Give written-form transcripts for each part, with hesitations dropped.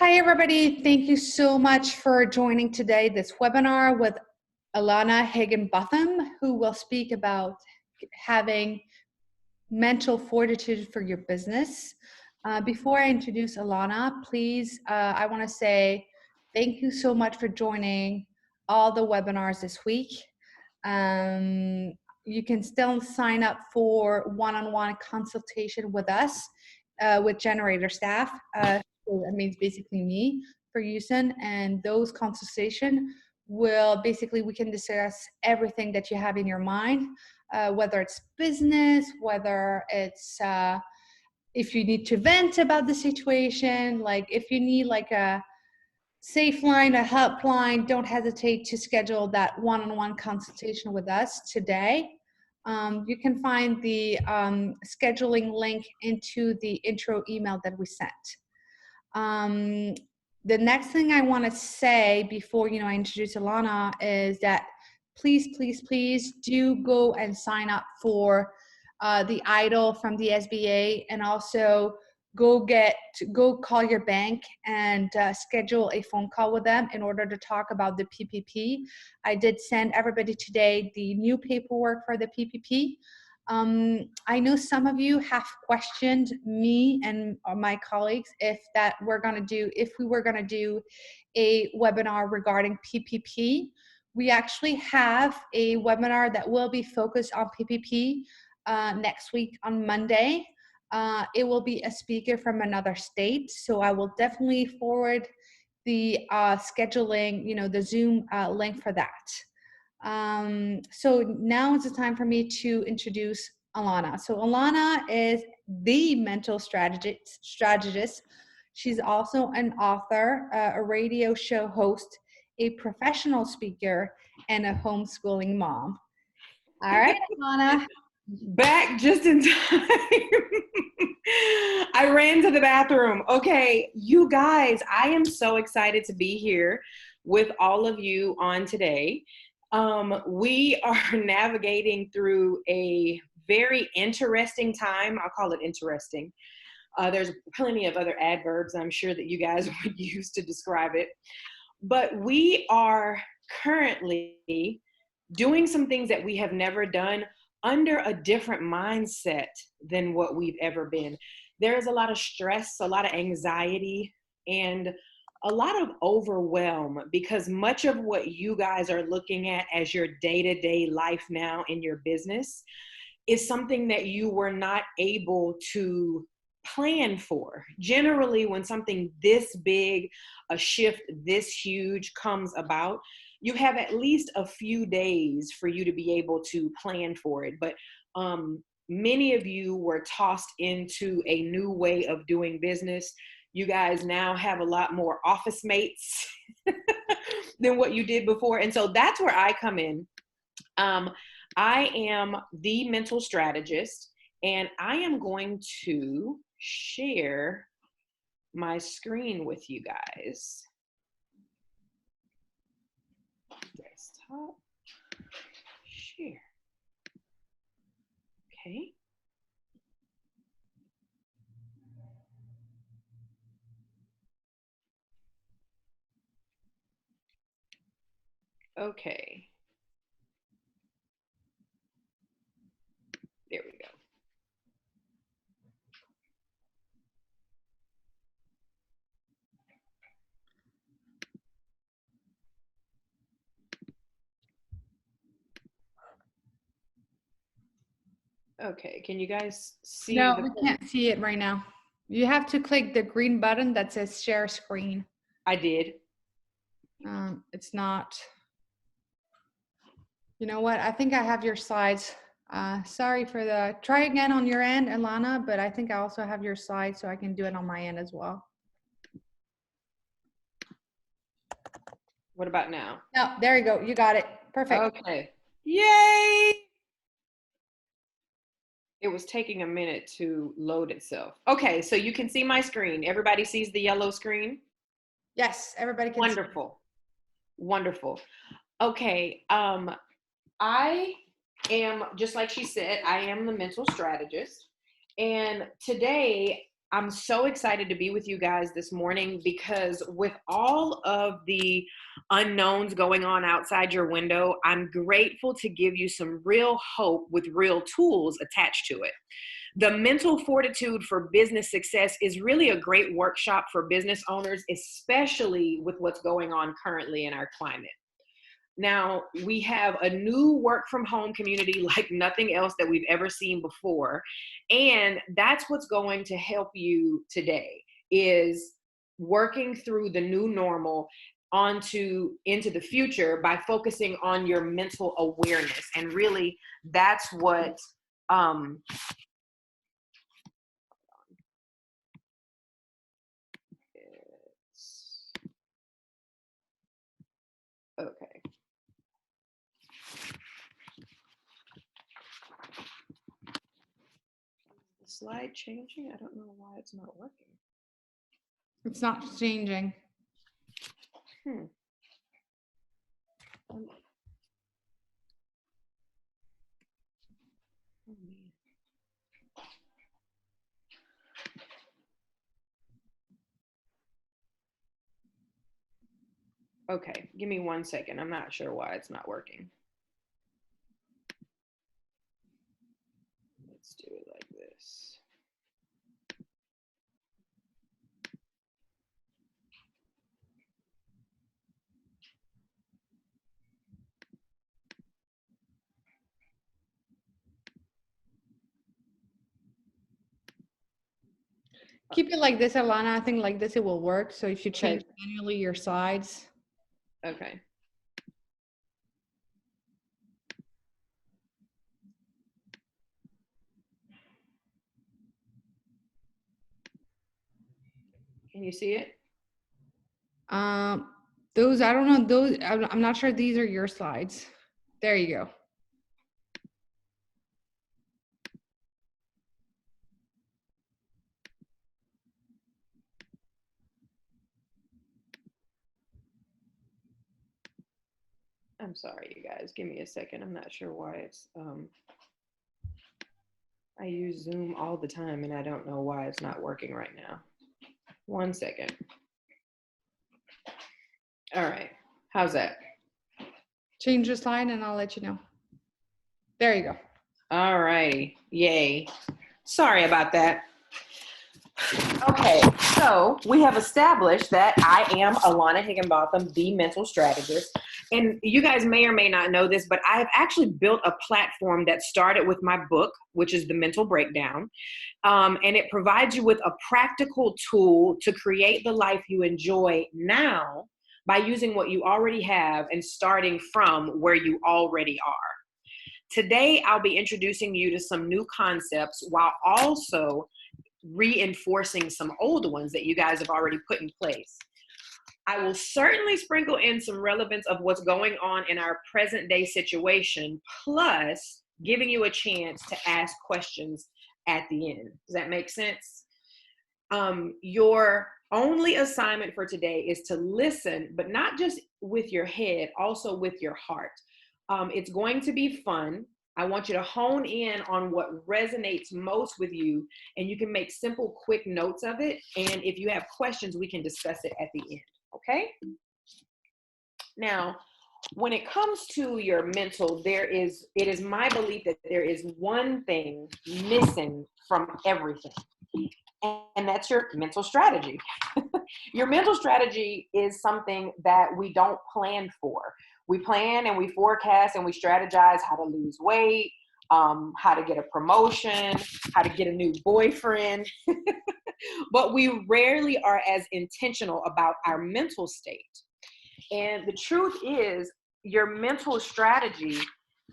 Hi, everybody. Thank you so much for joining today this webinar with Alana Higginbotham, who will speak about having mental fortitude for your business. Before I introduce Alana, please, I want to say thank you so much for joining all the webinars this week. You can still sign up for one-on-one consultation with us, with Generator staff. So that means basically me for Houston, and those consultation will basically, we can discuss everything that you have in your mind, whether it's business, whether it's if you need to vent about the situation, like if you need like a safe line, a helpline, don't hesitate to schedule that one-on-one consultation with us today. You can find the scheduling link into the intro email that we sent. The next thing I want to say before I introduce Alana is that please do go and sign up for the IDOL from the SBA, and also go call your bank and schedule a phone call with them in order to talk about the PPP. I did send everybody today the new paperwork for the PPP. I know some of you have questioned me and my colleagues if we were going to do a webinar regarding PPP. We actually have a webinar that will be focused on PPP next week on Monday. It will be a speaker from another state, so I will definitely forward the scheduling, the Zoom link for that. So now is the time for me to introduce Alana. So Alana is the mental strategist. She's also an author, a radio show host, a professional speaker, and a homeschooling mom. All right, Alana. Back just in time. I ran to the bathroom. Okay, you guys, I am so excited to be here with all of you on today. We are navigating through a very interesting time. I'll call it interesting. There's plenty of other adverbs I'm sure that you guys would use to describe it. But we are currently doing some things that we have never done under a different mindset than what we've ever been. There is a lot of stress, a lot of anxiety, and a lot of overwhelm, because much of what you guys are looking at as your day-to-day life now in your business is something that you were not able to plan for. Generally, when something this big, a shift this huge comes about, you have at least a few days for you to be able to plan for it. But many of you were tossed into a new way of doing business. You guys now have a lot more office mates than what you did before. And so that's where I come in. I am the mental strategist, and I am going to share my screen with you guys. Desktop, share. Okay. Okay. There we go. Okay, can you guys see? No, we can't see it right now. You have to click the green button that says share screen. I did. It's not. You know what? I think I have your slides. Sorry for the, try again on your end, Alana, but I think I also have your slides, so I can do it on my end as well. What about now? No, there you go. You got it. Perfect. Okay. Yay! It was taking a minute to load itself. Okay, so you can see my screen. Everybody sees the yellow screen? Yes, everybody can. Wonderful. Wonderful. Okay, I am, just like she said, I am the mental strategist. And today I'm so excited to be with you guys this morning because with all of the unknowns going on outside your window, I'm grateful to give you some real hope with real tools attached to it. The Mental Fortitude for Business Success is really a great workshop for business owners, especially with what's going on currently in our climate. Now, we have a new work from home community like nothing else that we've ever seen before. And that's what's going to help you today is working through the new normal into the future by focusing on your mental awareness. And really, that's what okay. The slide changing? I don't know why it's not working. It's not changing. Oh, man. Okay, give me 1 second. I'm not sure why it's not working. Let's do it like this. Keep it like this, Alana. I think like this it will work. So if you change Okay. manually your sides. Okay. Can you see it? Those, I don't know, those, I'm not sure these are your slides. There you go. I'm sorry, you guys. Give me a second. I'm not sure why it's I use Zoom all the time and I don't know why it's not working right now. 1 second. All right. How's that? Change the slide and I'll let you know. There you go. All righty. Yay. Sorry about that. Okay, so we have established that I am Alana Higginbotham, the mental strategist. And you guys may or may not know this, but I've actually built a platform that started with my book, which is The Mental Breakdown. And it provides you with a practical tool to create the life you enjoy now by using what you already have and starting from where you already are. Today, I'll be introducing you to some new concepts while also reinforcing some old ones that you guys have already put in place. I will certainly sprinkle in some relevance of what's going on in our present day situation, plus giving you a chance to ask questions at the end. Does that make sense? Your only assignment for today is to listen, but not just with your head, also with your heart. It's going to be fun. I want you to hone in on what resonates most with you, and you can make simple, quick notes of it. And if you have questions, we can discuss it at the end, okay? Now, when it comes to your mental, it is my belief that there is one thing missing from everything, and that's your mental strategy. Your mental strategy is something that we don't plan for. We plan and we forecast and we strategize how to lose weight, how to get a promotion, how to get a new boyfriend. But we rarely are as intentional about our mental state. And the truth is, your mental strategy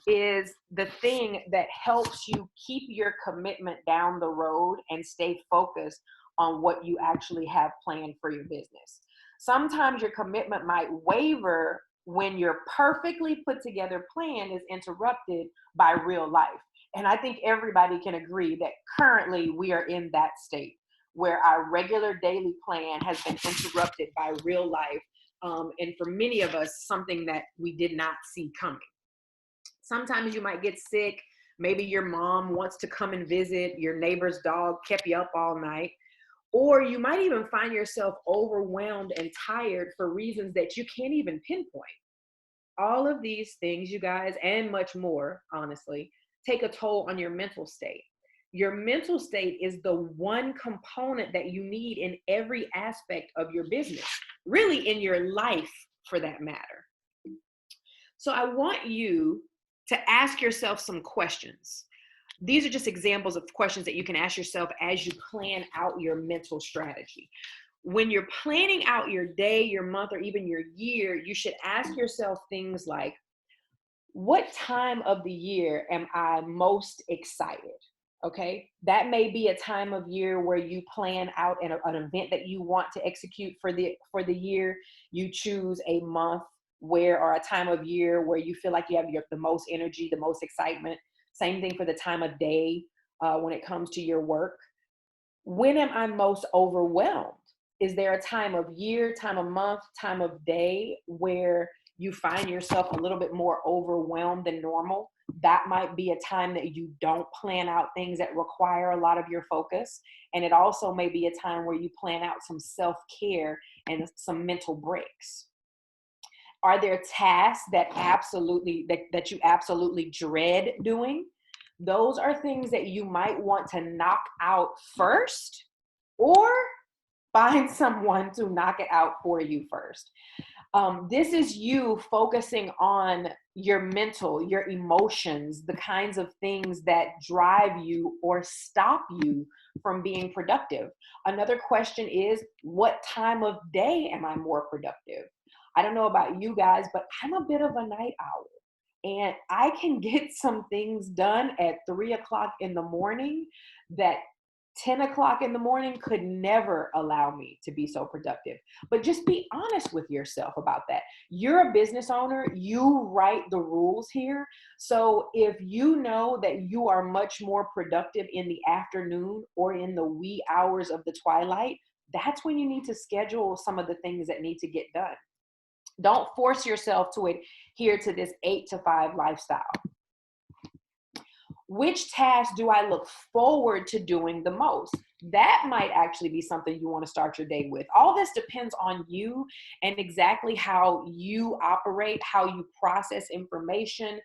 is the thing that helps you keep your commitment down the road and stay focused on what you actually have planned for your business. Sometimes your commitment might waver when your perfectly put together plan is interrupted by real life. And I think everybody can agree that currently we are in that state where our regular daily plan has been interrupted by real life. And for many of us, something that we did not see coming. Sometimes you might get sick. Maybe your mom wants to come and visit. Your neighbor's dog kept you up all night. Or you might even find yourself overwhelmed and tired for reasons that you can't even pinpoint. All of these things, you guys, and much more, honestly, take a toll on your mental state. Your mental state is the one component that you need in every aspect of your business, really in your life for that matter. So I want you to ask yourself some questions. These are just examples of questions that you can ask yourself as you plan out your mental strategy. When you're planning out your day, your month, or even your year, you should ask yourself things like, what time of the year am I most excited? Okay, that may be a time of year where you plan out an event that you want to execute for the year. You choose a month where, or a time of year where you feel like you have the most energy, the most excitement. Same thing for the time of day when it comes to your work. When am I most overwhelmed? Is there a time of year, time of month, time of day where you find yourself a little bit more overwhelmed than normal? That might be a time that you don't plan out things that require a lot of your focus. And it also may be a time where you plan out some self-care and some mental breaks. Are there tasks that you absolutely dread doing? Those are things that you might want to knock out first, or find someone to knock it out for you first. This is you focusing on your mental, your emotions, the kinds of things that drive you or stop you from being productive. Another question is, what time of day am I more productive? I don't know about you guys, but I'm a bit of a night owl. And I can get some things done at 3 o'clock in the morning that 10 o'clock in the morning could never allow me to be so productive. But just be honest with yourself about that. You're a business owner, you write the rules here. So if you know that you are much more productive in the afternoon or in the wee hours of the twilight, that's when you need to schedule some of the things that need to get done. Don't force yourself to adhere to this 8 to 5 lifestyle. Which task do I look forward to doing the most? That might actually be something you want to start your day with. All this depends on you and exactly how you operate, how you process information.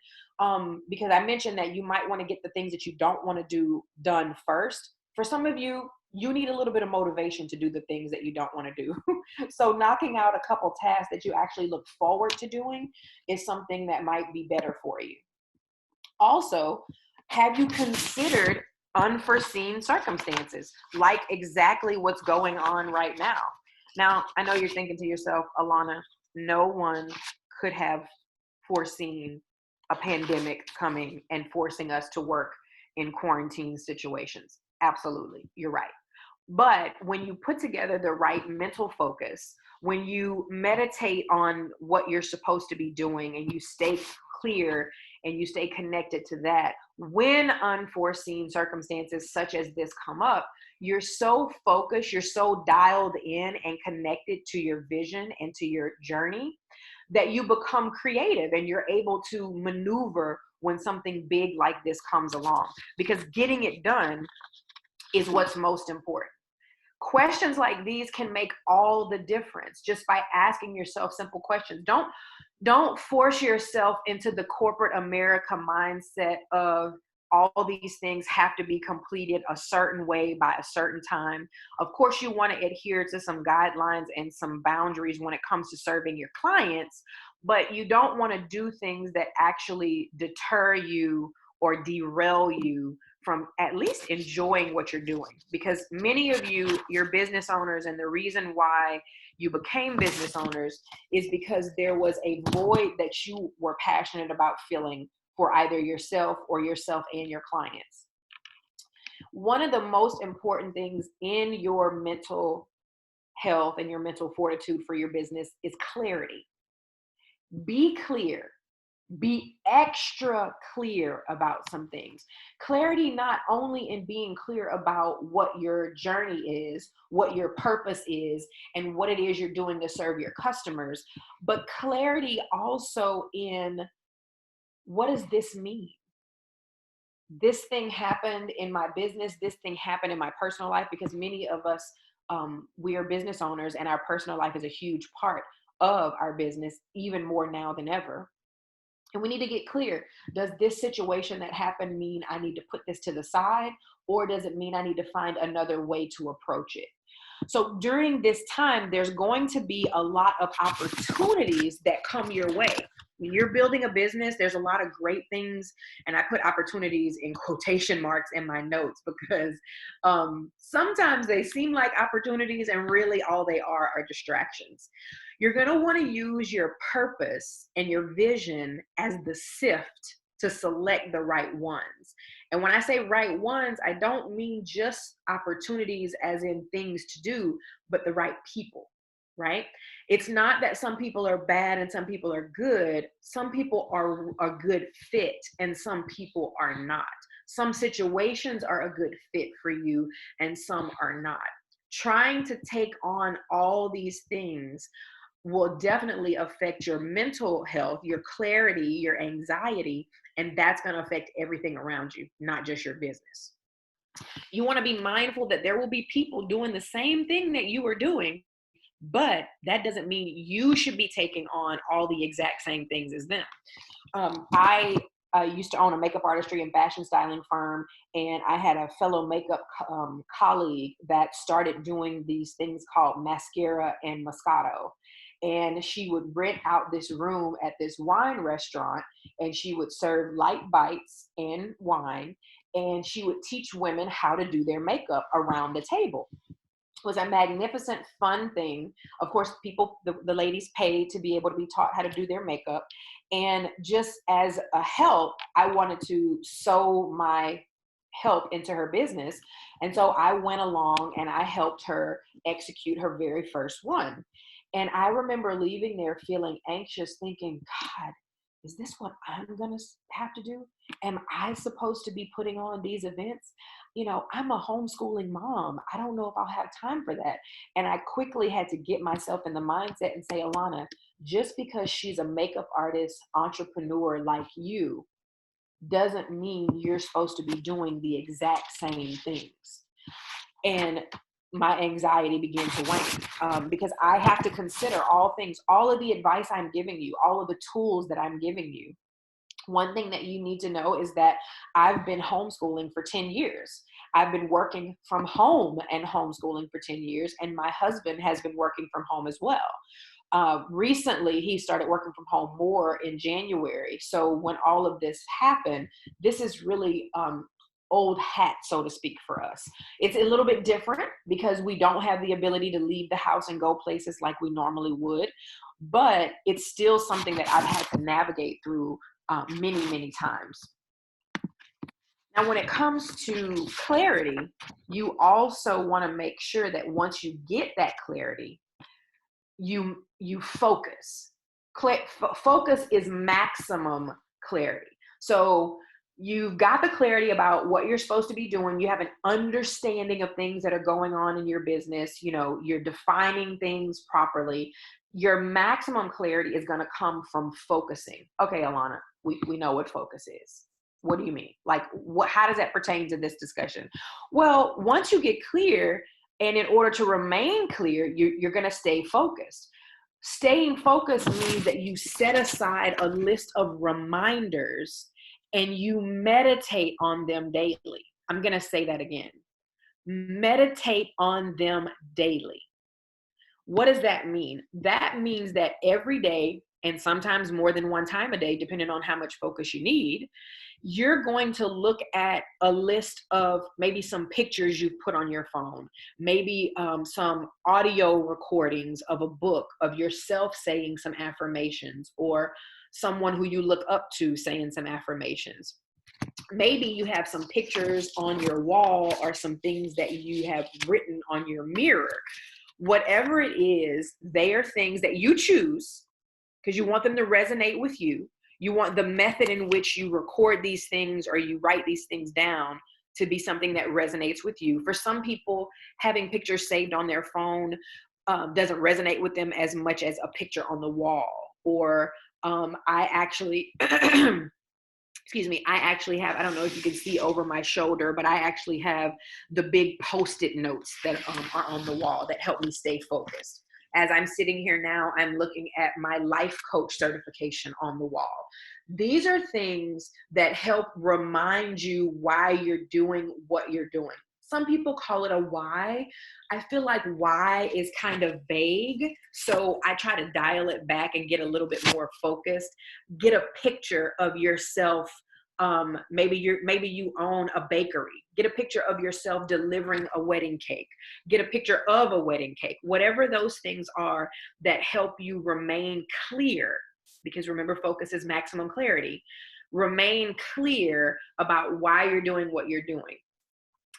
Because I mentioned that you might want to get the things that you don't want to do done first. For some of you, you need a little bit of motivation to do the things that you don't want to do. So knocking out a couple tasks that you actually look forward to doing is something that might be better for you. Also, have you considered unforeseen circumstances, like exactly what's going on right now? Now, I know you're thinking to yourself, Alana, no one could have foreseen a pandemic coming and forcing us to work in quarantine situations. Absolutely, you're right. But when you put together the right mental focus, when you meditate on what you're supposed to be doing and you stay clear and you stay connected to that, when unforeseen circumstances such as this come up, you're so focused, you're so dialed in and connected to your vision and to your journey that you become creative and you're able to maneuver when something big like this comes along, because getting it done is what's most important. Questions like these can make all the difference just by asking yourself simple questions. Don't force yourself into the corporate America mindset of all these things have to be completed a certain way by a certain time. Of course, you want to adhere to some guidelines and some boundaries when it comes to serving your clients, but you don't want to do things that actually deter you or derail you from at least enjoying what you're doing. Because many of you, you're business owners, and the reason why you became business owners is because there was a void that you were passionate about filling for either yourself or yourself and your clients. One of the most important things in your mental health and your mental fortitude for your business is clarity. Be clear. Be extra clear about some things. Clarity not only in being clear about what your journey is, what your purpose is, and what it is you're doing to serve your customers, but clarity also in, what does this mean? This thing happened in my business, this thing happened in my personal life, because many of us we are business owners and our personal life is a huge part of our business, even more now than ever. And we need to get clear. Does this situation that happened mean I need to put this to the side, or does it mean I need to find another way to approach it? So during this time, there's going to be a lot of opportunities that come your way. When you're building a business, there's a lot of great things. And I put opportunities in quotation marks in my notes because sometimes they seem like opportunities and really all they are distractions. You're going to want to use your purpose and your vision as the sift to select the right ones. And when I say right ones, I don't mean just opportunities as in things to do, but the right people, right? It's not that some people are bad and some people are good. Some people are a good fit and some people are not. Some situations are a good fit for you and some are not. Trying to take on all these things will definitely affect your mental health, your clarity, your anxiety, and that's going to affect everything around you, not just your business. You want to be mindful that there will be people doing the same thing that you are doing, but that doesn't mean you should be taking on all the exact same things as them. I used to own a makeup artistry and fashion styling firm, and I had a fellow makeup colleague that started doing these things called mascara and Moscato. And she would rent out this room at this wine restaurant, and she would serve light bites and wine, and she would teach women how to do their makeup around the table. It was a magnificent, fun thing. Of course, the ladies paid to be able to be taught how to do their makeup. And just as a help, I wanted to sow my help into her business. And so I went along and I helped her execute her very first one. And I remember leaving there feeling anxious, thinking, God, is this what I'm going to have to do? Am I supposed to be putting on these events? You know, I'm a homeschooling mom. I don't know if I'll have time for that. And I quickly had to get myself in the mindset and say, Alana, just because she's a makeup artist, entrepreneur like you, doesn't mean you're supposed to be doing the exact same things. And my anxiety began to wane because I have to consider all things, all of the advice I'm giving you, all of the tools that I'm giving you. One thing that you need to know is that I've been homeschooling for 10 years. I've been working from home and homeschooling for 10 years, and my husband has been working from home as well. Recently, he started working from home more in January. So when all of this happened, this is really old hat, so to speak, for us. It's a little bit different because we don't have the ability to leave the house and go places like we normally would, but it's still something that I've had to navigate through many, many times. Now, when it comes to clarity, you also want to make sure that once you get that clarity, you focus. Focus is maximum clarity. So you've got the clarity about what you're supposed to be doing. You have an understanding of things that are going on in your business. You know, you're defining things properly. Your maximum clarity is going to come from focusing. Okay, Alana, we know what focus is. What do you mean? Like, how does that pertain to this discussion? Well, once you get clear, and in order to remain clear, you're going to stay focused. Staying focused means that you set aside a list of reminders and you meditate on them daily. I'm going to say that again. Meditate on them daily. What does that mean? That means that every day, and sometimes more than one time a day, depending on how much focus you need, you're going to look at a list of maybe some pictures you've put on your phone, maybe some audio recordings of a book of yourself saying some affirmations, or someone who you look up to saying some affirmations. Maybe you have some pictures on your wall or some things that you have written on your mirror. Whatever it is, they are things that you choose because you want them to resonate with you. You want the method in which you record these things or you write these things down to be something that resonates with you. For some people, having pictures saved on their phone doesn't resonate with them as much as a picture on the wall. Or I actually excuse me, I actually have, I don't know if you can see over my shoulder, but I actually have the big Post-it notes that are on the wall that help me stay focused. As I'm sitting here now, I'm looking at my life coach certification on the wall. These are things that help remind you why you're doing what you're doing. Some people call it a why. I feel like why is kind of vague. So I try to dial it back and get a little bit more focused. Get a picture of yourself. Maybe you own a bakery. Get a picture of yourself delivering a wedding cake. Get a picture of a wedding cake. Whatever those things are that help you remain clear, because remember, focus is maximum clarity. Remain clear about why you're doing what you're doing.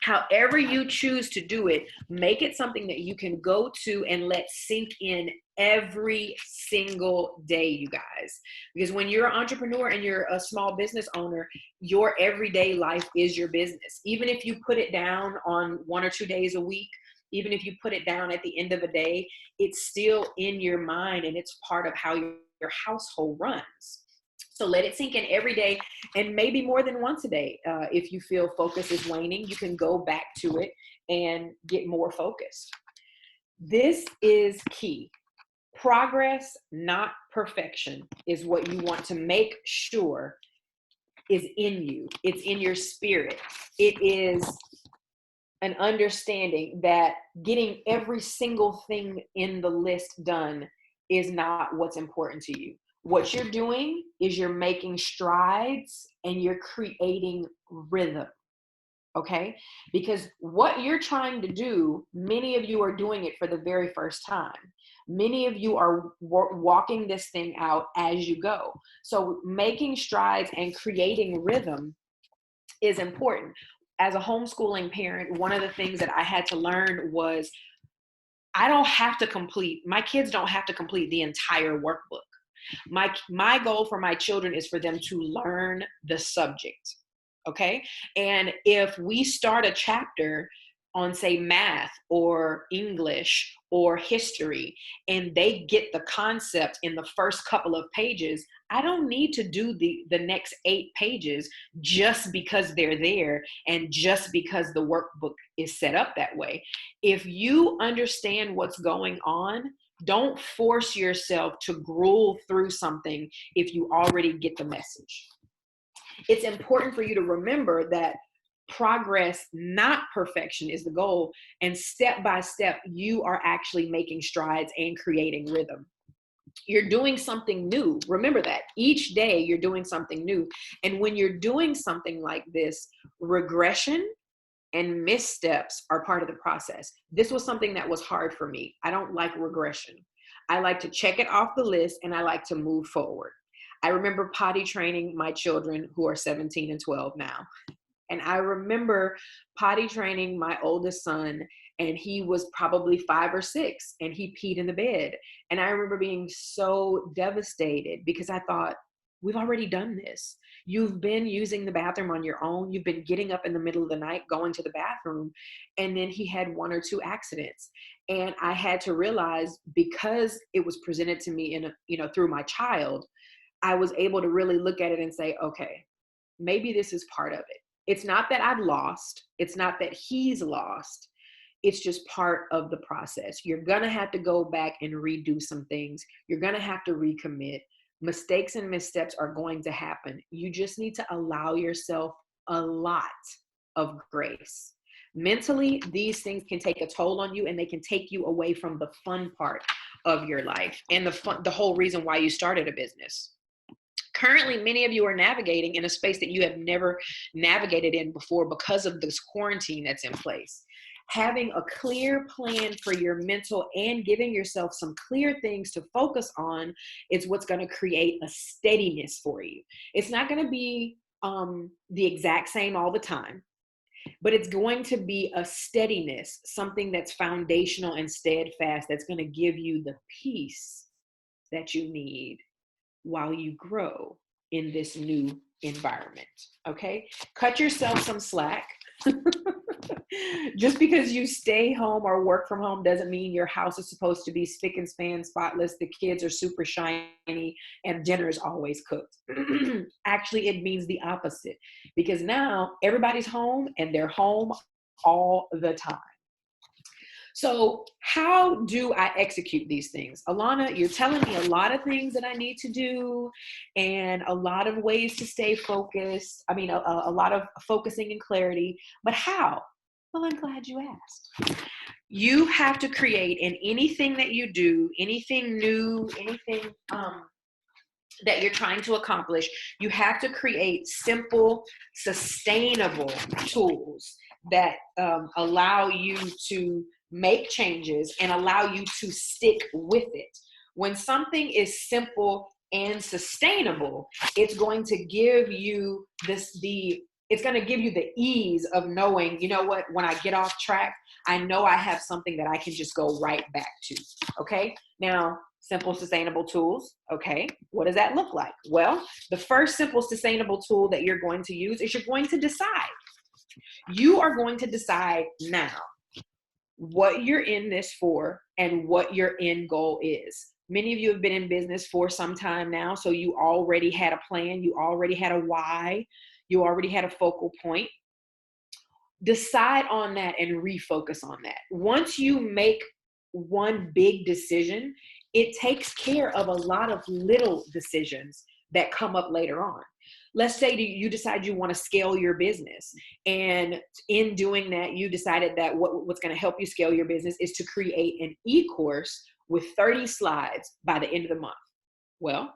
However you choose to do it, make it something that you can go to and let sink in every single day, you guys. Because when you're an entrepreneur and you're a small business owner, your everyday life is your business. Even if you put it down on 1 or 2 days a week, even if you put it down at the end of a day, it's still in your mind and it's part of how your household runs. So let it sink in every day, and maybe more than once a day. If you feel focus is waning, you can go back to it and get more focused. This is key. Progress, not perfection, is what you want to make sure is in you. It's in your spirit. It is an understanding that getting every single thing in the list done is not what's important to you. What you're doing is you're making strides and you're creating rhythm, okay? Because what you're trying to do, many of you are doing it for the very first time. Many of you are walking this thing out as you go. So making strides and creating rhythm is important. As a homeschooling parent, one of the things that I had to learn was my kids don't have to complete the entire workbook. My goal for my children is for them to learn the subject, okay? And if we start a chapter on, say, math or English or history, and they get the concept in the first couple of pages, I don't need to do the next 8 pages just because they're there and just because the workbook is set up that way. If you understand what's going on, don't force yourself to gruel through something if you already get the message. It's important for you to remember that progress, not perfection, is the goal. And step by step, you are actually making strides and creating rhythm. You're doing something new. Remember that. Each day you're doing something new. And when you're doing something like this, regression and missteps are part of the process. This was something that was hard for me. I don't like regression. I like to check it off the list and I like to move forward. I remember potty training my children who are 17 and 12 now. And I remember potty training my oldest son, and he was probably 5 or 6, and he peed in the bed. And I remember being so devastated because I thought, we've already done this. You've been using the bathroom on your own. You've been getting up in the middle of the night, going to the bathroom. And then he had 1 or 2 accidents. And I had to realize, because it was presented to me through my child, I was able to really look at it and say, okay, maybe this is part of it. It's not that I've lost. It's not that he's lost. It's just part of the process. You're going to have to go back and redo some things. You're going to have to recommit. Mistakes and missteps are going to happen. You just need to allow yourself a lot of grace. Mentally, these things can take a toll on you, and they can take you away from the fun part of your life and the whole reason why you started a business. Currently, many of you are navigating in a space that you have never navigated in before because of this quarantine that's in place. Having a clear plan for your mental and giving yourself some clear things to focus on is what's going to create a steadiness for you. It's not going to be the exact same all the time, but it's going to be a steadiness, something that's foundational and steadfast, that's going to give you the peace that you need while you grow in this new environment, okay? Cut yourself some slack. Just because you stay home or work from home doesn't mean your house is supposed to be spick and span, spotless, the kids are super shiny, and dinner is always cooked. Actually, it means the opposite, because now everybody's home and they're home all the time. So how do I execute these things? Alana, you're telling me a lot of things that I need to do and a lot of ways to stay focused. I mean, a lot of focusing and clarity, but how? Well, I'm glad you asked. You have to create in anything that you do, anything new, anything that you're trying to accomplish, you have to create simple, sustainable tools that allow you to make changes and allow you to stick with it. When something is simple and sustainable, it's going to give you it's going to give you the ease of knowing, you know what, when I get off track, I know I have something that I can just go right back to. Okay. Now, simple, sustainable tools. Okay. What does that look like? Well, the first simple, sustainable tool that you're going to use is you're going to decide. You are going to decide now what you're in this for and what your end goal is. Many of you have been in business for some time now, so you already had a plan, you already had a why, you already had a focal point. Decide on that and refocus on that. Once you make one big decision, it takes care of a lot of little decisions that come up later on. Let's say you decide you want to scale your business. And in doing that, you decided that what's going to help you scale your business is to create an e-course with 30 slides by the end of the month. Well,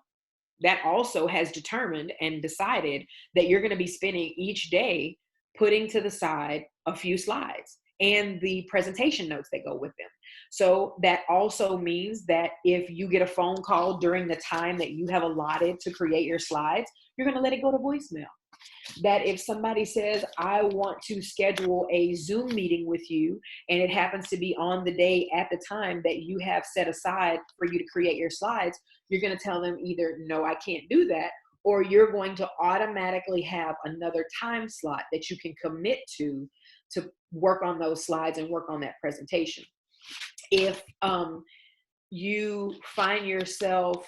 that also has determined and decided that you're going to be spending each day putting to the side a few slides and the presentation notes that go with them. So that also means that if you get a phone call during the time that you have allotted to create your slides, you're going to let it go to voicemail. That if somebody says, I want to schedule a Zoom meeting with you, and it happens to be on the day at the time that you have set aside for you to create your slides, you're going to tell them either, no, I can't do that, or you're going to automatically have another time slot that you can commit to work on those slides and work on that presentation. If you find yourself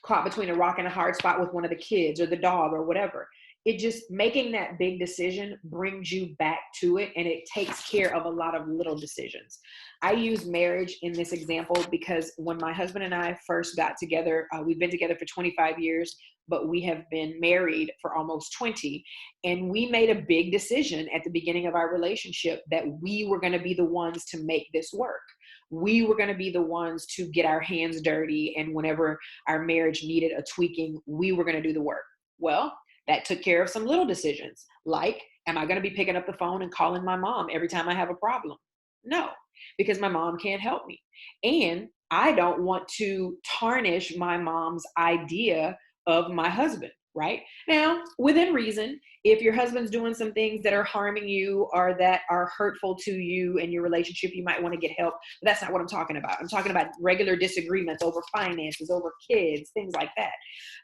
caught between a rock and a hard spot with one of the kids or the dog or whatever, it just making that big decision brings you back to it, and it takes care of a lot of little decisions. I use marriage in this example because when my husband and I first got together, we've been together for 25 years, but we have been married for almost 20. And we made a big decision at the beginning of our relationship that we were going to be the ones to make this work. We were going to be the ones to get our hands dirty. And whenever our marriage needed a tweaking, we were going to do the work. Well, that took care of some little decisions, like, am I going to be picking up the phone and calling my mom every time I have a problem? No, because my mom can't help me. And I don't want to tarnish my mom's idea of my husband, right? Now, within reason, if your husband's doing some things that are harming you or that are hurtful to you and your relationship, you might want to get help. But that's not what I'm talking about. I'm talking about regular disagreements over finances, over kids, things like that.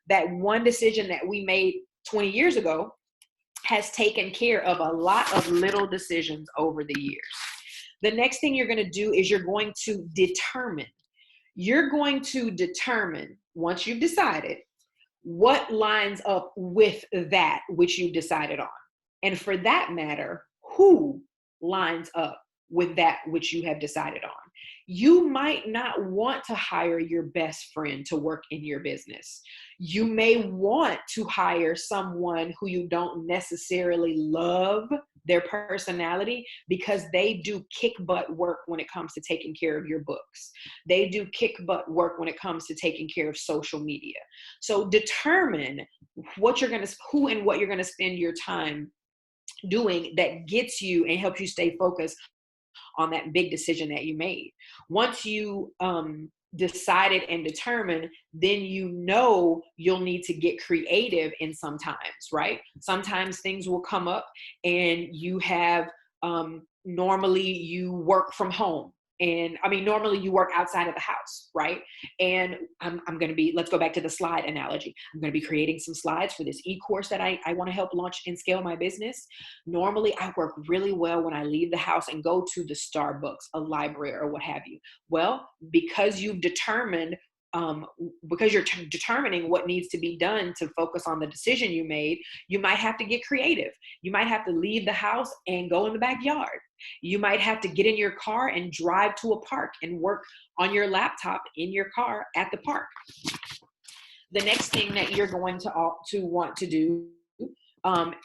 That one decision that we made 20 years ago has taken care of a lot of little decisions over the years. The next thing you're going to do is you're going to determine. You're going to determine, once you've decided, what lines up with that which you've decided on. And for that matter, who lines up with that which you have decided on. You might not want to hire your best friend to work in your business. You may want to hire someone who you don't necessarily love their personality, because they do kick butt work when it comes to taking care of your books. They do kick butt work when it comes to taking care of social media. So determine who and what you're going to spend your time doing that gets you and helps you stay focused on that big decision that you made. Once you decided and determined, then you'll need to get creative in sometimes, right? Sometimes things will come up and you have, normally you work from home. And I mean, normally you work outside of the house, right? And I'm going to be, let's go back to the slide analogy. I'm going to be creating some slides for this e-course that I want to help launch and scale my business. Normally I work really well when I leave the house and go to the Starbucks, a library, or what have you. Well, because you've determined, because you're determining what needs to be done to focus on the decision you made, you might have to get creative. You might have to leave the house and go in the backyard. You might have to get in your car and drive to a park and work on your laptop in your car at the park. The next thing that you're going to want to do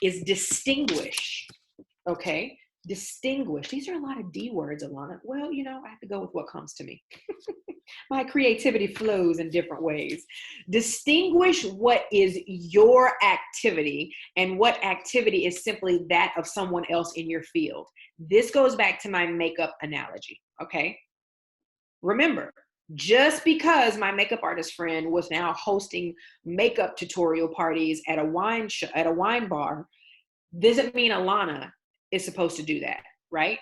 is distinguish. Okay, distinguish. These are a lot of D words, Alana. Well, you know, I have to go with what comes to me. My creativity flows in different ways. Distinguish what is your activity and what activity is simply that of someone else in your field. This goes back to my makeup analogy, okay? Remember, just because my makeup artist friend was now hosting makeup tutorial parties at a wine bar, doesn't mean Alana is supposed to do that, right?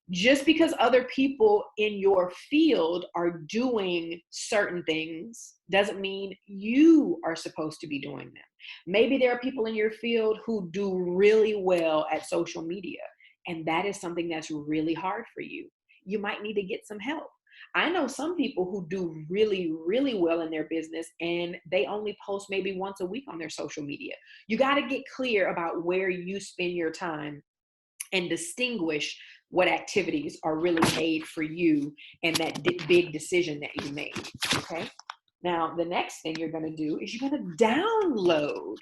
Just because other people in your field are doing certain things doesn't mean you are supposed to be doing them. Maybe there are people in your field who do really well at social media, and that is something that's really hard for you. You might need to get some help. I know some people who do really, really well in their business, and they only post maybe once a week on their social media. You got to get clear about where you spend your time and distinguish what activities are really made for you and that big decision that you made, okay? Now, the next thing you're gonna do is you're gonna download,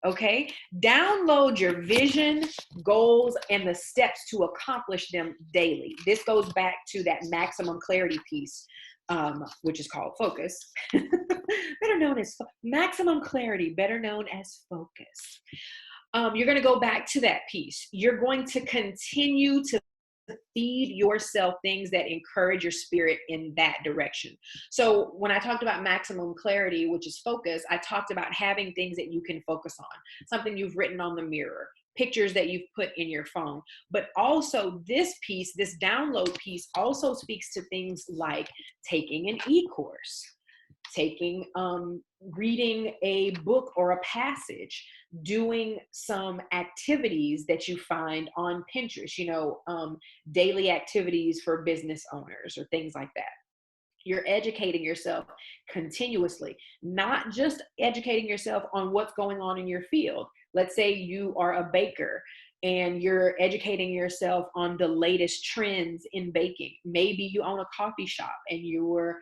okay? Download your vision, goals, and the steps to accomplish them daily. This goes back to that maximum clarity piece, which is called focus. Better known as maximum clarity, better known as focus. You're going to go back to that piece. You're going to continue to feed yourself things that encourage your spirit in that direction. So when I talked about maximum clarity, which is focus, I talked about having things that you can focus on, something you've written on the mirror, pictures that you've put in your phone. But also this piece, this download piece, also speaks to things like taking an e-course, reading a book or a passage, doing some activities that you find on Pinterest, daily activities for business owners or things like that. You're educating yourself continuously, not just educating yourself on what's going on in your field. Let's say you are a baker and you're educating yourself on the latest trends in baking. Maybe you own a coffee shop and you're,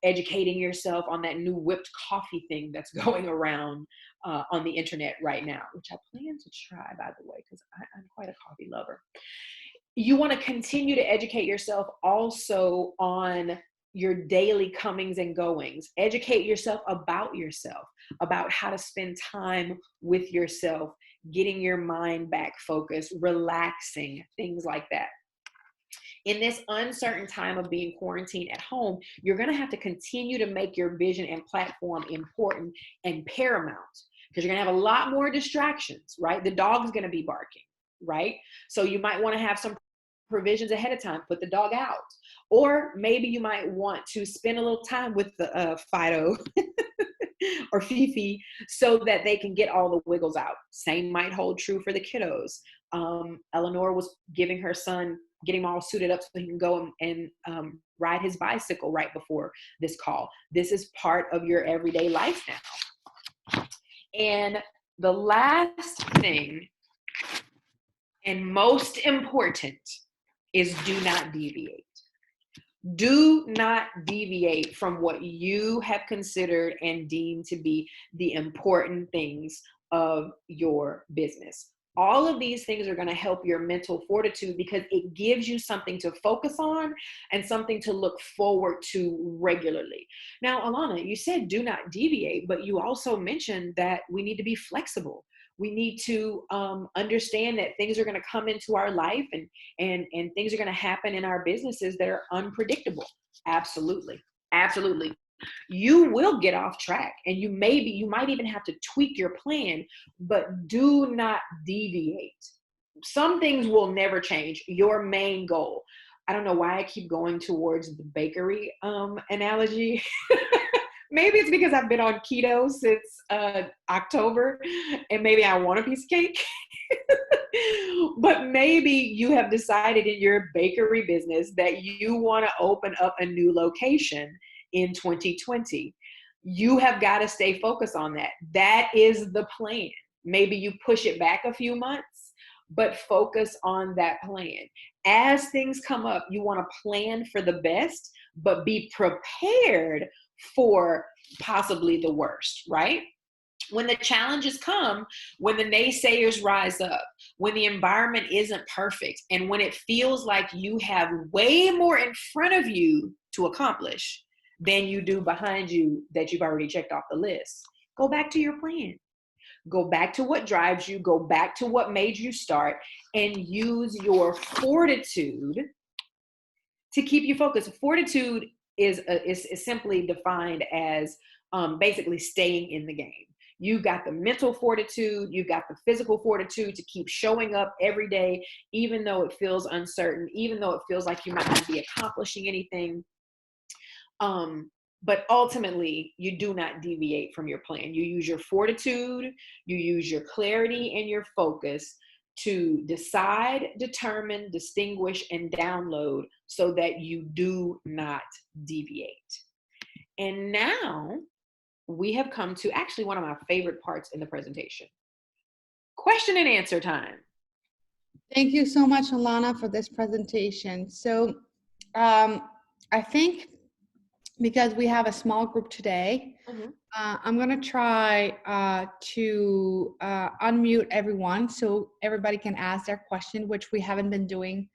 educating yourself on that new whipped coffee thing that's going around on the internet right now, which I plan to try, by the way, because I'm quite a coffee lover. You want to continue to educate yourself also on your daily comings and goings. Educate yourself, about how to spend time with yourself, getting your mind back focused, relaxing, things like that. In this uncertain time of being quarantined at home, you're going to have to continue to make your vision and platform important and paramount, because you're going to have a lot more distractions, right? The dog's going to be barking, right? So you might want to have some provisions ahead of time, put the dog out. Or maybe you might want to spend a little time with the Fido or Fifi so that they can get all the wiggles out. Same might hold true for the kiddos. Eleanor was getting him all suited up so he can go and ride his bicycle right before this call. This is part of your everyday life now. And the last thing, and most important, is do not deviate. Do not deviate from what you have considered and deemed to be the important things of your business. All of these things are going to help your mental fortitude because it gives you something to focus on and something to look forward to regularly. Now, Alana, you said do not deviate, but you also mentioned that we need to be flexible. We need to understand that things are going to come into our life and things are going to happen in our businesses that are unpredictable. Absolutely. Absolutely. You will get off track and you might even have to tweak your plan, but do not deviate. Some things will never change. Your main goal. I don't know why I keep going towards the bakery analogy. Maybe it's because I've been on keto since October, and maybe I want a piece of cake. But maybe you have decided in your bakery business that you want to open up a new location in 2020. You have got to stay focused on that. That is the plan. Maybe you push it back a few months, but focus on that plan. As things come up, you want to plan for the best, but be prepared for possibly the worst, right? When the challenges come, when the naysayers rise up, when the environment isn't perfect, and when it feels like you have way more in front of you to accomplish than you do behind you that you've already checked off the list, go back to your plan. Go back to what drives you, go back to what made you start, and use your fortitude to keep you focused. Fortitude is simply defined as basically staying in the game. You've got the mental fortitude, you've got the physical fortitude to keep showing up every day, even though it feels uncertain, even though it feels like you might not be accomplishing anything. But ultimately, you do not deviate from your plan. You use your fortitude, you use your clarity and your focus to decide, determine, distinguish, and download so that you do not deviate. And now we have come to actually one of my favorite parts in the presentation. Question and answer time. Thank you so much, Alana, for this presentation. So I think because we have a small group today, I'm going to try to unmute everyone so everybody can ask their question, which we haven't been doing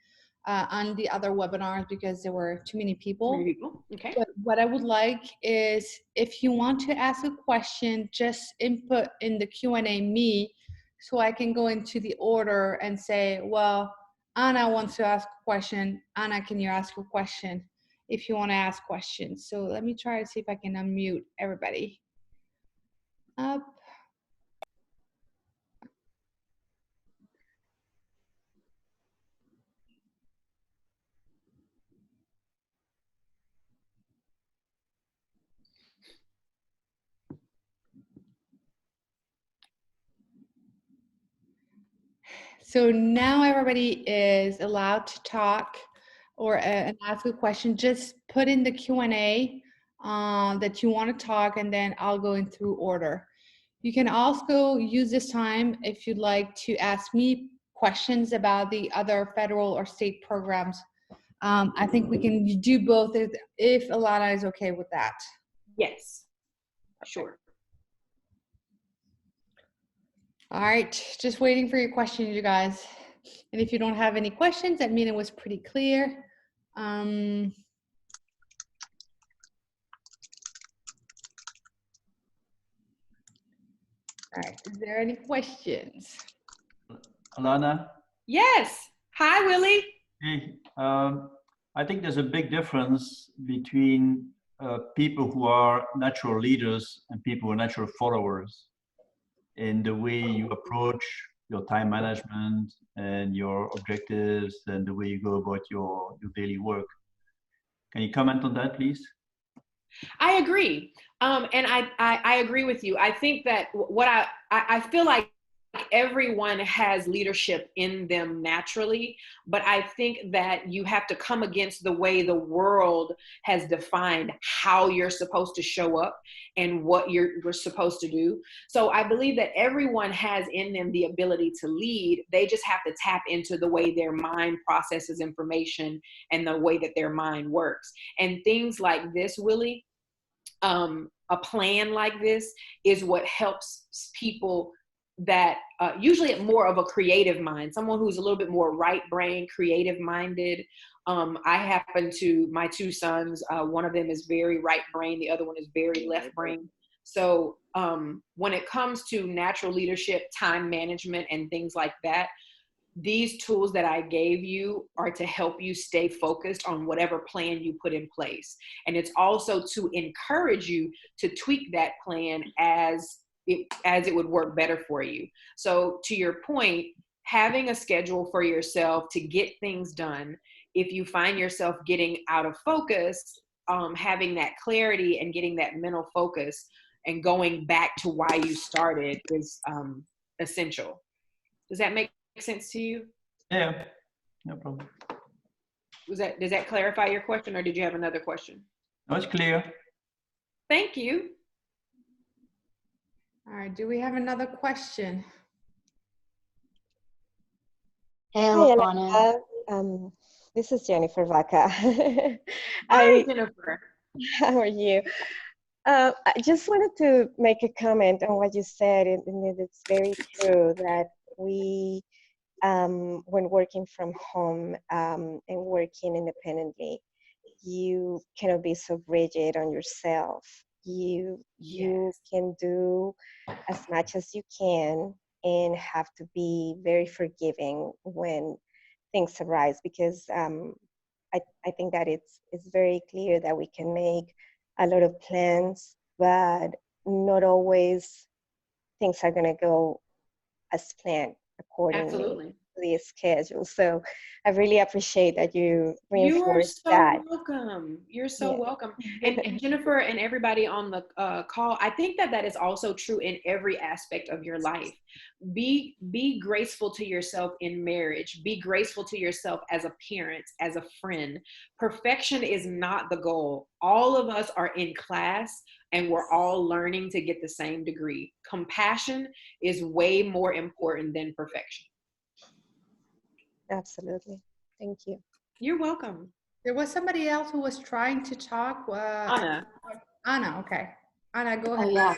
on the other webinars because there were too many people. Okay. But what I would like is if you want to ask a question, just input in the Q&A me so I can go into the order and say, well, Anna wants to ask a question. Anna, can you ask a question? If you want to ask questions. So let me try to see if I can unmute everybody. Up. So now everybody is allowed to talk or and ask a question. Just put in the Q&A that you want to talk, and then I'll go in through order. You can also use this time if you'd like to ask me questions about the other federal or state programs. I think we can do both if Alana is okay with that. Yes, sure. All right, just waiting for your questions, you guys. And if you don't have any questions, that means it was pretty clear. All right, is there any questions? Alana? Yes. Hi, Willie. Hey, I think there's a big difference between people who are natural leaders and people who are natural followers in the way you approach your time management and your objectives and the way you go about your daily work. Can you comment on that, please? I agree. And I agree with you. I think that what I feel like everyone has leadership in them naturally, but I think that you have to come against the way the world has defined how you're supposed to show up and what you're supposed to do. So I believe that everyone has in them the ability to lead. They just have to tap into the way their mind processes information and the way that their mind works. And things like this, Willie, a plan like this is what helps people that usually more of a creative mind, someone who's a little bit more right brain, creative minded. I happen to, my two sons, one of them is very right brain, the other one is very left brain. So when it comes to natural leadership, time management, and things like that, these tools that I gave you are to help you stay focused on whatever plan you put in place. And it's also to encourage you to tweak that plan as it would work better for you. So to your point, having a schedule for yourself to get things done if you find yourself getting out of focus, having that clarity and getting that mental focus and going back to why you started is essential. Does that make sense to you? Yeah, no problem. Does that clarify your question, or did you have another question? No, it's clear. Thank you. All right, do we have another question? Hey, Hi, Alana. Alana. This is Jennifer Vaca. Hi, Jennifer. How are you? I just wanted to make a comment on what you said, and it's very true that we, when working from home and working independently, you cannot be so rigid on yourself. You can do as much as you can and have to be very forgiving when things arise, because I think that it's very clear that we can make a lot of plans, but not always things are going to go as planned accordingly Absolutely. to the schedule. So I really appreciate that you You are reinforced so that. welcome. You're so Yeah. welcome. And Jennifer and everybody on the call, I think that is also true in every aspect of your life. Be graceful to yourself in marriage. Be graceful to yourself as a parent, as a friend. Perfection is not the goal. All of us are in class and we're all learning to get the same degree. Compassion is way more important than perfection. Absolutely. Thank you. You're welcome. There was somebody else who was trying to talk. Anna. Anna, okay. Anna, go ahead. Oh, yeah.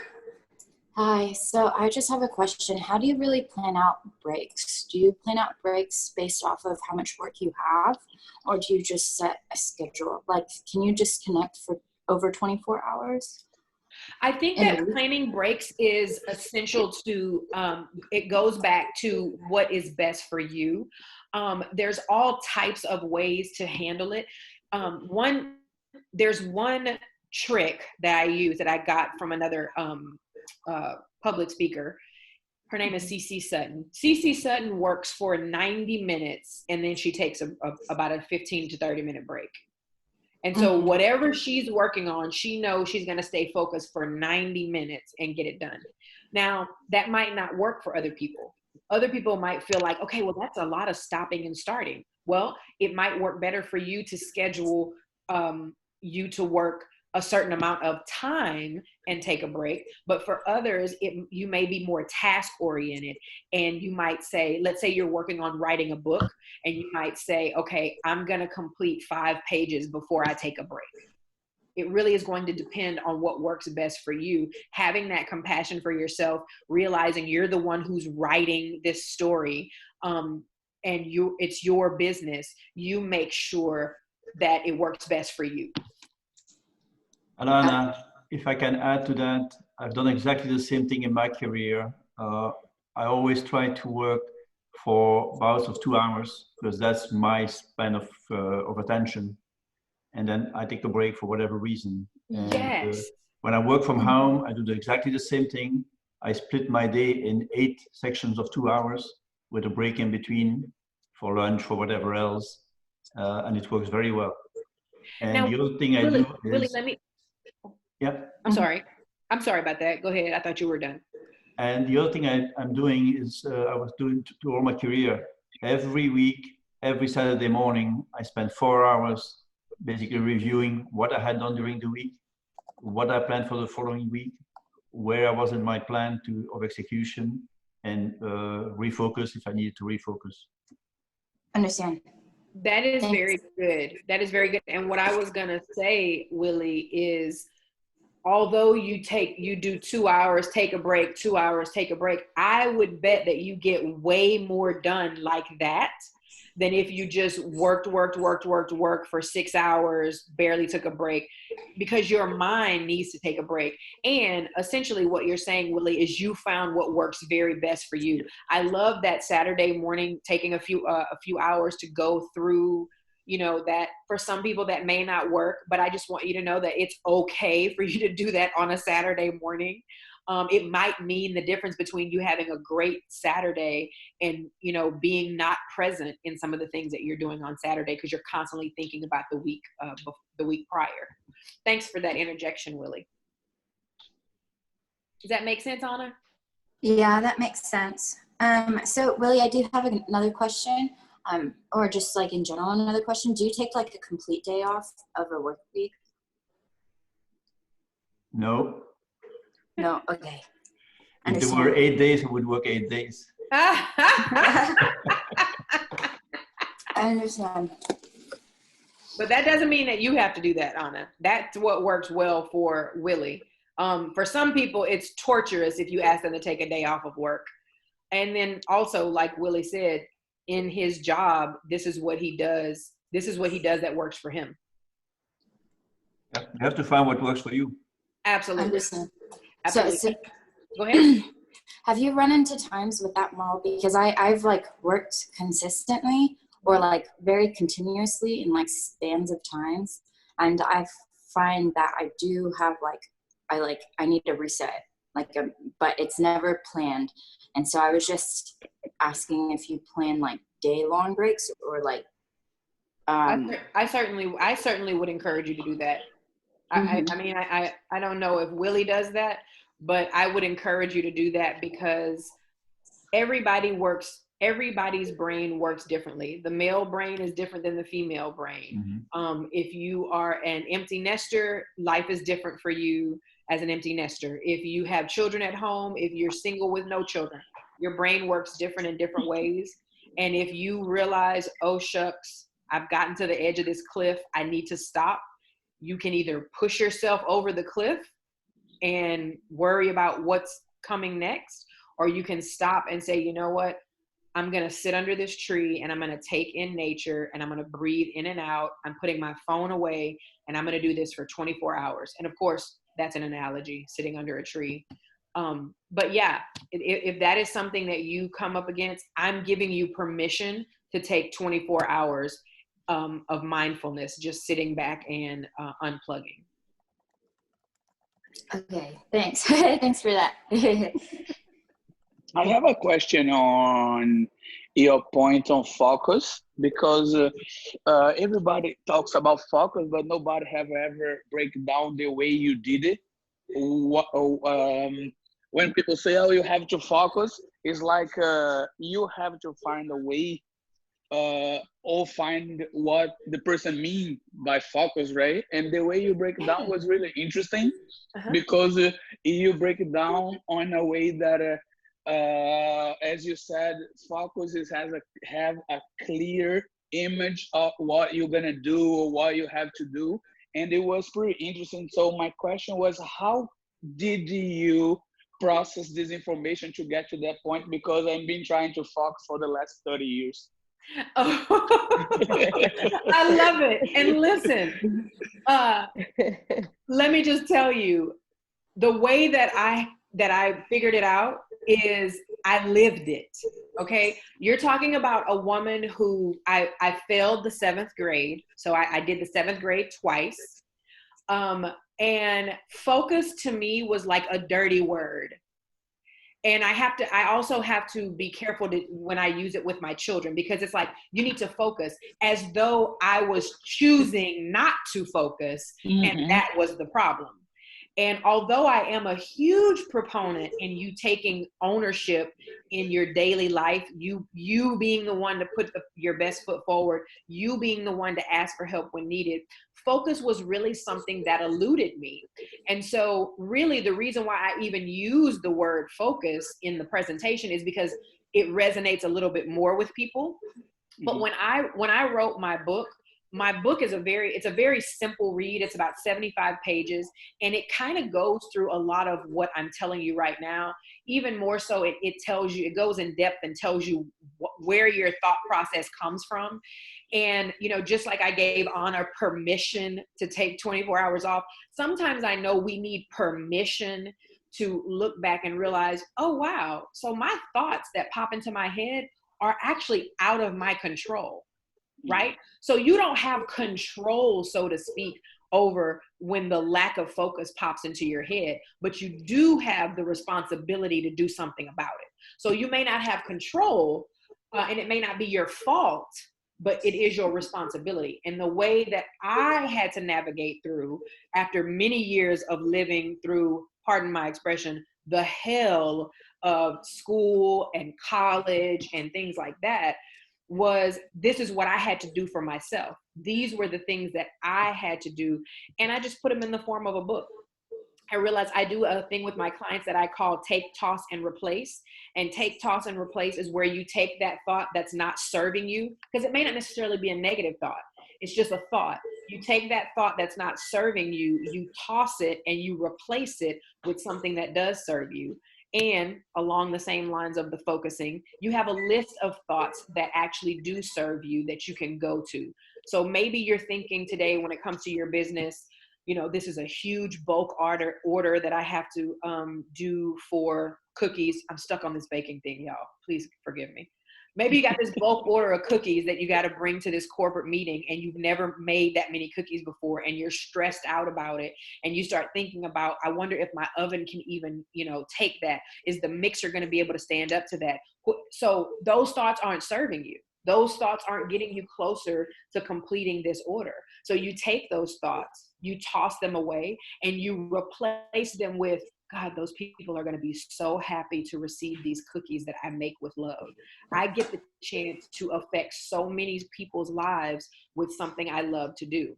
Hi. So I just have a question. How do you really plan out breaks? Do you plan out breaks based off of how much work you have, or do you just set a schedule? Like, can you disconnect for over 24 hours? I think that planning breaks is essential to, it goes back to what is best for you. There's all types of ways to handle it. There's one trick that I use that I got from another public speaker. Her name is CC Sutton. CC Sutton works for 90 minutes and then she takes about a 15 to 30 minute break. And so whatever she's working on, she knows she's going to stay focused for 90 minutes and get it done. Now, that might not work for other people. Other people might feel like, okay, well, that's a lot of stopping and starting. Well, it might work better for you to schedule you to work a certain amount of time and take a break. But for others, you may be more task oriented, and you might say, let's say you're working on writing a book, and you might say, okay, I'm going to complete 5 pages before I take a break. It really is going to depend on what works best for you. Having that compassion for yourself, realizing you're the one who's writing this story, and it's your business. You make sure that it works best for you. Alana, if I can add to that, I've done exactly the same thing in my career. I always try to work for bouts of 2 hours because that's my span of attention. And then I take a break for whatever reason. And, yes. When I work from home, I do exactly the same thing. I split my day in 8 sections of 2 hours with a break in between for lunch, for whatever else. And it works very well. And now, the other thing I do is... Really, let me... Yeah. I'm sorry. I'm sorry about that. Go ahead. I thought you were done. And the other thing I'm doing is I was doing to all my career. Every week, every Saturday morning, I spend 4 hours basically reviewing what I had done during the week, what I planned for the following week, where I was in my plan of execution, and refocus if I needed to refocus. Understand. That is very good. That is very good. And what I was going to say, Willie, is although you do 2 hours, take a break, 2 hours, take a break, I would bet that you get way more done like that than if you just worked for 6 hours, barely took a break, because your mind needs to take a break. And essentially what you're saying, Willie, is you found what works very best for you. I love that Saturday morning, taking a few hours to go through, that for some people that may not work, but I just want you to know that it's okay for you to do that on a Saturday morning. It might mean the difference between you having a great Saturday and, you know, being not present in some of the things that you're doing on Saturday because you're constantly thinking about the week prior. Thanks for that interjection, Willie. Does that make sense, Anna? Yeah, that makes sense. So Willie, I do have another question, or just like in general, another question. Do you take like a complete day off of a work week? No. No, okay. If there were 8 days, I would work 8 days. I understand. But that doesn't mean that you have to do that, Anna. That's what works well for Willie. For some people, it's torturous if you ask them to take a day off of work. And then also, like Willie said, in his job, this is what he does. This is what he does that works for him. Yeah, you have to find what works for you. Absolutely. I understand. Absolutely. So, go ahead. have you run into times with that model? Because I've like worked consistently or like very continuously in like spans of times. And I find that I do have I need a reset, but it's never planned. And so I was just asking if you plan like day-long breaks or like. I certainly would encourage you to do that. Mm-hmm. I mean, I don't know if Willie does that, but I would encourage you to do that because everybody's brain works differently. The male brain is different than the female brain. Mm-hmm. If you are an empty nester, life is different for you as an empty nester. If you have children at home, if you're single with no children, your brain works different in different ways. And if you realize, oh shucks, I've gotten to the edge of this cliff, I need to stop. You can either push yourself over the cliff and worry about what's coming next, or you can stop and say, you know what, I'm going to sit under this tree and I'm going to take in nature and I'm going to breathe in and out. I'm putting my phone away and I'm going to do this for 24 hours. And of course, that's an analogy, sitting under a tree. But yeah, if that is something that you come up against, I'm giving you permission to take 24 hours of mindfulness, just sitting back and unplugging. Okay, thanks. Thanks for that. I have a question on your point on focus, because everybody talks about focus, but nobody have ever break down the way you did it. When people say, oh, you have to focus, it's like you have to find a way or find what the person mean by focus, right? And the way you break it down was really interesting, because you break it down on a way that, as you said, focus have a clear image of what you're gonna do or what you have to do, and it was pretty interesting. So my question was, how did you process this information to get to that point? Because I've been trying to focus for the last 30 years. Oh, I love it. And listen, let me just tell you, the way that I figured it out is I lived it. Okay. You're talking about a woman who I failed the 7th grade. So I did the 7th grade twice. And focus to me was like a dirty word. And I also have to be careful when I use it with my children, because it's like, you need to focus, as though I was choosing not to focus. Mm-hmm. And that was the problem. And although I am a huge proponent in you taking ownership in your daily life, you being the one to put your best foot forward, you being the one to ask for help when needed, focus was really something that eluded me. And so really the reason why I even use the word focus in the presentation is because it resonates a little bit more with people. But when I wrote my book is a very simple read. It's about 75 pages, and it kind of goes through a lot of what I'm telling you right now. Even more so, it tells you, it goes in depth and tells you where your thought process comes from. And, you know, just like I gave Anna permission to take 24 hours off, sometimes I know we need permission to look back and realize, oh, wow, so my thoughts that pop into my head are actually out of my control. Right? So you don't have control, so to speak, over when the lack of focus pops into your head, but you do have the responsibility to do something about it. So you may not have control, and it may not be your fault, but it is your responsibility. And the way that I had to navigate through, after many years of living through, pardon my expression, the hell of school and college and things like that, was this is what I had to do for myself. These were the things that I had to do. And I just put them in the form of a book. I realized I do a thing with my clients that I call take, toss, and replace. And take, toss, and replace is where you take that thought that's not serving you, because it may not necessarily be a negative thought. It's just a thought. You take that thought that's not serving you, you toss it, and you replace it with something that does serve you. And along the same lines of the focusing, you have a list of thoughts that actually do serve you that you can go to. So maybe you're thinking today, when it comes to your business, you know, this is a huge bulk order that I have to do for cookies. I'm stuck on this baking thing, y'all. Please forgive me. Maybe you got this bulk order of cookies that you got to bring to this corporate meeting, and you've never made that many cookies before, and you're stressed out about it. And you start thinking about, I wonder if my oven can even, you know, take that. Is the mixer going to be able to stand up to that? So those thoughts aren't serving you. Those thoughts aren't getting you closer to completing this order. So you take those thoughts, you toss them away, and you replace them with, God, those people are going to be so happy to receive these cookies that I make with love. I get the chance to affect so many people's lives with something I love to do.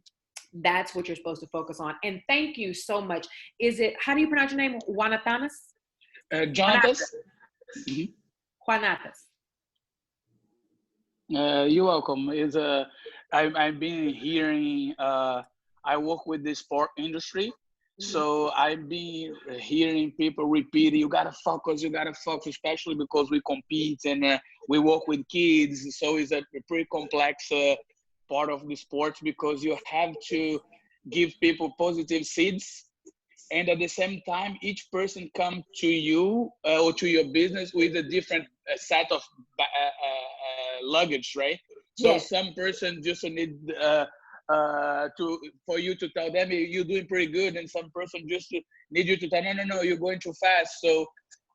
That's what you're supposed to focus on. And thank you so much. Is it, how do you pronounce your name? Juanatanas? Jonatas? Juanatas. You're welcome. I've been hearing, I work with the sport industry. So I've been hearing people repeat, you gotta focus, especially because we compete and we work with kids. So it's a pretty complex part of the sport, because you have to give people positive seeds. And at the same time, each person comes to you or to your business with a different set of luggage, right? So Yes. some person just need for you to tell them you're doing pretty good, and some person just need you to tell no, you're going too fast. So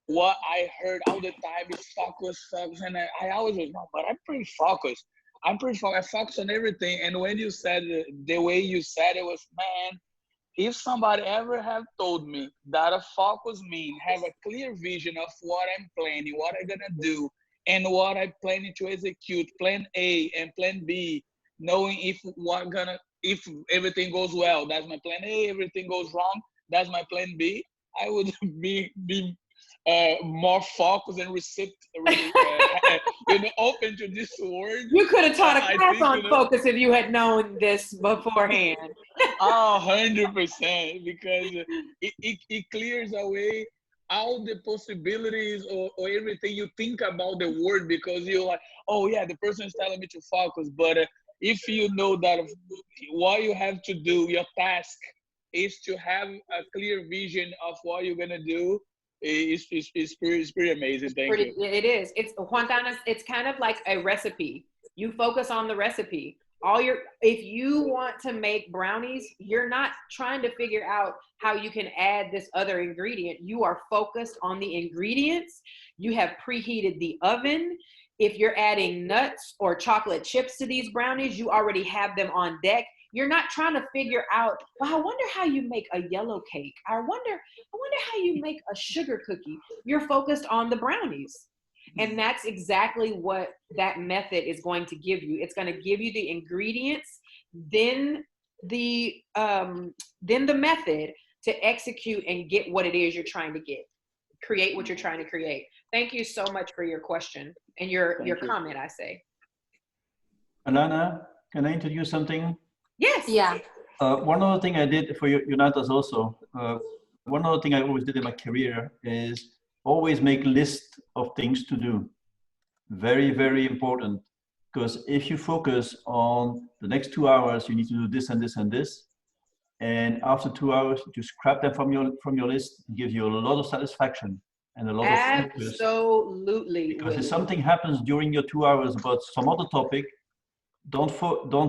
what I heard all the time is focus, and I always was, no, but I'm pretty focused. I focus on everything. And when you said the way you said it, was, man, if somebody ever have told me that a focus means have a clear vision of what I'm planning, what I'm gonna do, and what I'm planning to execute, plan A and plan B, knowing if everything goes well, that's my plan A. Everything goes wrong, that's my plan B. I would be more focused and open to this word. You could have taught a class on focus if you had known this beforehand. 100%, because it clears away all the possibilities or everything you think about the word, because you're like, oh yeah, the person is telling me to focus, but if you know that what you have to do, your task is to have a clear vision of what you're gonna do, it's pretty amazing. Thank you. It is. It's Juanatas. It's kind of like a recipe. You focus on the recipe. If you want to make brownies, you're not trying to figure out how you can add this other ingredient. You are focused on the ingredients. You have preheated the oven. If you're adding nuts or chocolate chips to these brownies, you already have them on deck. You're not trying to figure out, well, I wonder how you make a yellow cake. I wonder how you make a sugar cookie. You're focused on the brownies. And that's exactly what that method is going to give you. It's going to give you the ingredients, then the method to execute and get what it is you're trying to get. Create what you're trying to create. Thank you so much for your question and your comment, I say. Alana, can I introduce something? Yes. Yeah. One other thing I did for Jonatas also, one other thing I always did in my career is always make lists of things to do. Very, very important. Because if you focus on the next 2 hours, you need to do this and this and this. And after 2 hours, you scrap them from your list. It gives you a lot of satisfaction and a lot of focus. Absolutely. Because if something happens during your 2 hours about some other topic, don't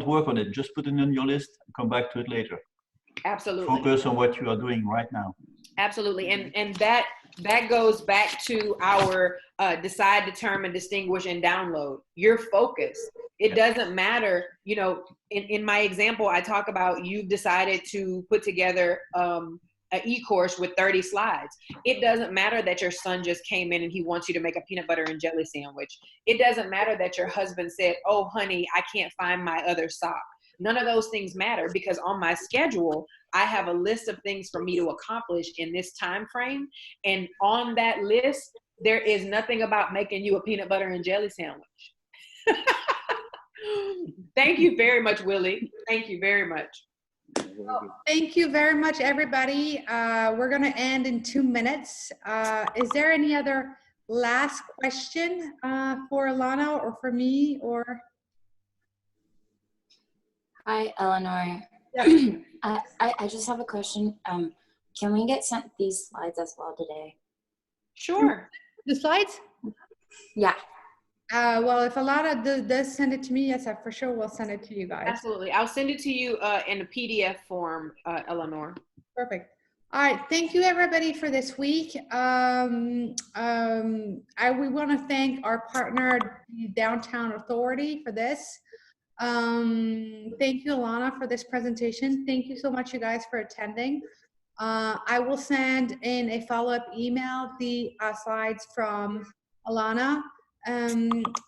work on it. Just put it in your list and come back to it later. Absolutely. Focus on what you are doing right now. Absolutely. And that goes back to our decide, determine, distinguish, and download. Your focus. It doesn't matter, you know, in my example, I talk about you've decided to put together an e-course with 30 slides. It doesn't matter that your son just came in and he wants you to make a peanut butter and jelly sandwich. It doesn't matter that your husband said, oh, honey, I can't find my other sock. None of those things matter, because on my schedule, I have a list of things for me to accomplish in this time frame. And on that list, there is nothing about making you a peanut butter and jelly sandwich. Thank you very much, Willie. Thank you very much. Well, thank you very much, everybody. We're going to end in 2 minutes. Is there any other last question for Alana or for me or? Hi, Eleanor. Yeah. I just have a question. Can we get sent these slides as well today? Sure. The slides? Yeah. Well, if Alana does send it to me, yes, I for sure will send it to you guys. Absolutely. I'll send it to you in a PDF form, Eleanor. Perfect. All right. Thank you, everybody, for this week. We want to thank our partner, the Downtown Authority, for this. Thank you, Alana, for this presentation. Thank you so much, you guys, for attending. I will send in a follow-up email the slides from Alana.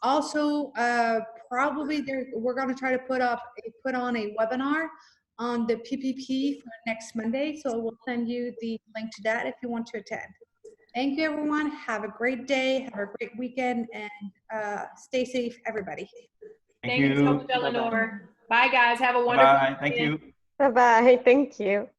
Also, probably we're going to try to put on a webinar on the PPP for next Monday. So we'll send you the link to that if you want to attend. Thank you, everyone. Have a great day. Have a great weekend, and stay safe, everybody. Thank you so much, Eleanor. Bye, guys. Have a wonderful Bye. Thank you. Bye-bye. Thank you.